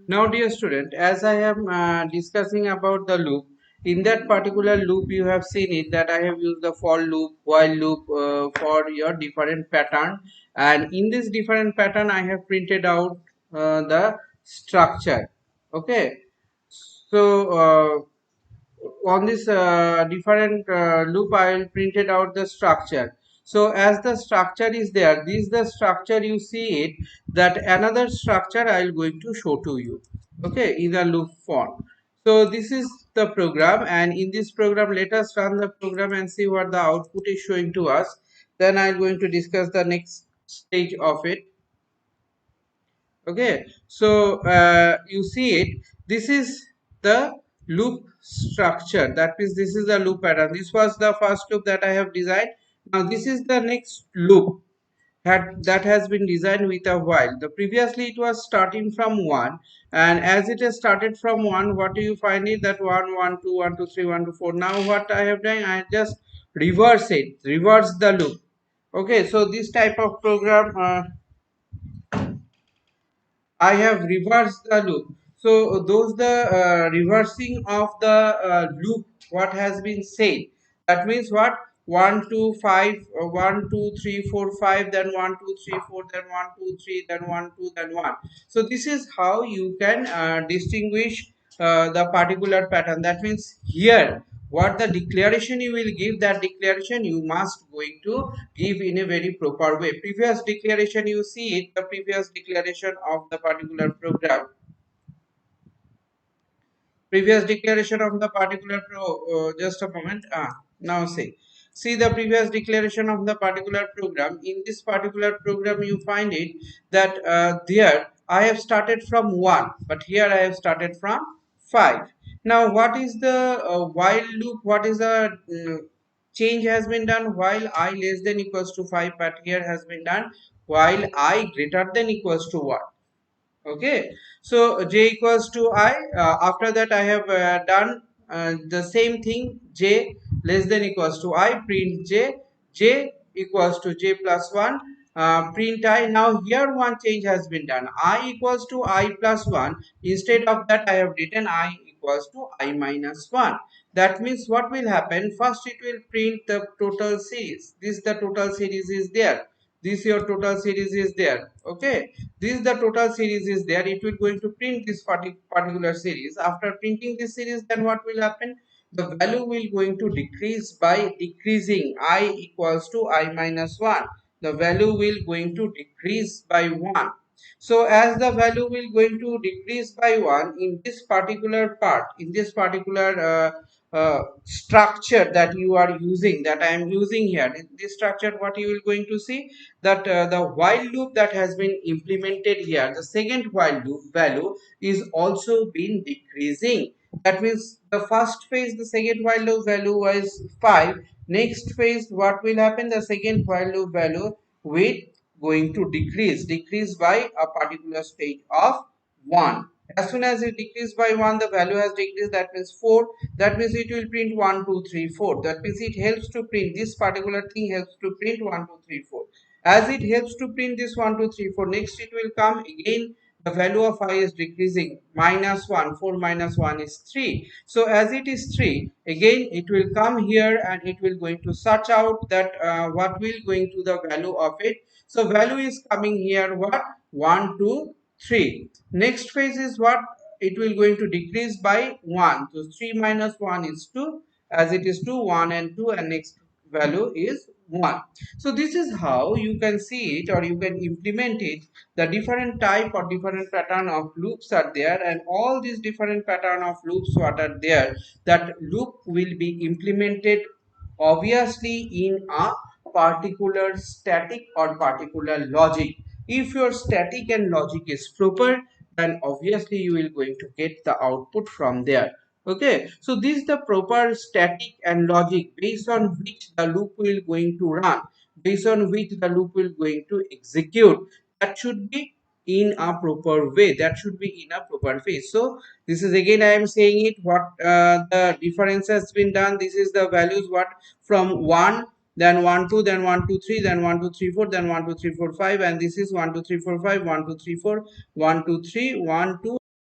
Now, dear student, as I am discussing about the loop, in that particular loop, you have seen it that I have used the for loop, while loop for your different pattern, and in this different pattern, I have printed out the structure. Okay, so on this different loop, I will print it out the structure. So as the structure is there, this is the structure, you see it, that another structure I will going to show to you, okay, in the loop form. So this is the program, and in this program, let us run the program and see what the output is showing to us. Then I'm going to discuss the next stage of it. Okay, so you see it, this is the loop structure, that means this is the loop pattern. This was the first loop that I have designed. Now this is the next loop that has been designed with a while. The previously it was starting from 1, and as it has started from 1, what do you find it, that 1 1 2 1 2 3 1 2 4. Now what I have done, I just reverse the loop. Okay, so this type of program I have reversed the loop. So those the reversing of the loop what has been said. That means what, 1 2 5 1 2 3 4 5, then 1 2 3 4, then 1 2 3, then 1 2, then 1. So this is how you can distinguish the particular pattern. That means here what the declaration you will give, that declaration you must going to give in a very proper way. Previous declaration, you see it, the previous declaration of the particular program, previous declaration of the particular just a moment, now see the previous declaration of the particular program. In this particular program you find it that there I have started from 1, but here I have started from 5. Now what is the while loop, what is the change has been done, while I less than equals to 5, but here has been done while I greater than equals to 1. Okay, so j equals to I, after that I have done the same thing, j less than equals to I, print j equals to j plus 1, print I. Now here one change has been done, I equals to I plus 1, instead of that I have written I equals to I minus 1. That means what will happen, first it will print the total series, this the total series is there, this your total series is there. Okay, this the total series is there, it will going to print this particular series. After printing this series, then what will happen, the value will going to decrease by decreasing I equals to I minus 1. The value will going to decrease by 1. So as the value will going to decrease by 1 in this particular part, in this particular structure that you are using, that I am using here, in this structure what you will going to see, that the while loop that has been implemented here, the second while loop value is also been decreasing. That means the first phase, the second while loop value was 5. Next phase, what will happen, the second while loop value will going to decrease by a particular stage of 1. As soon as it decreases by 1, the value has decreased, that means 4. That means it will print 1 2 3 4. That means it helps to print, this particular thing helps to print 1 2 3 4. As it helps to print this 1 2 3 4, next it will come again, the value of I is decreasing, minus 1, 4 minus 1 is 3. So as it is 3, again it will come here and it will going to search out that what will going to the value of it. So value is coming here, what, 1 2 3. Next phase is what, it will going to decrease by 1. So 3 minus 1 is 2, as it is 2, 1 and 2, and next value is 1. So this is how you can see it, or you can implement it. The different type or different pattern of loops are there, and all these different pattern of loops what are there, that loop will be implemented obviously in a particular static or particular logic. If your static and logic is proper, then obviously you will going to get the output from there. Okay, so this is the proper static and logic based on which the loop will going to run, based on which the loop will going to execute. That should be in a proper way, that should be in a proper phase. So this is again I am saying it, what the difference has been done. This is the values, what, from 1, then 1 2, then 1 2 3, then 1 2 3 4, then 1 2 3 4 5, and this is 1 2 3 4 5, 1 2 3 4, 1 2 3 1 2.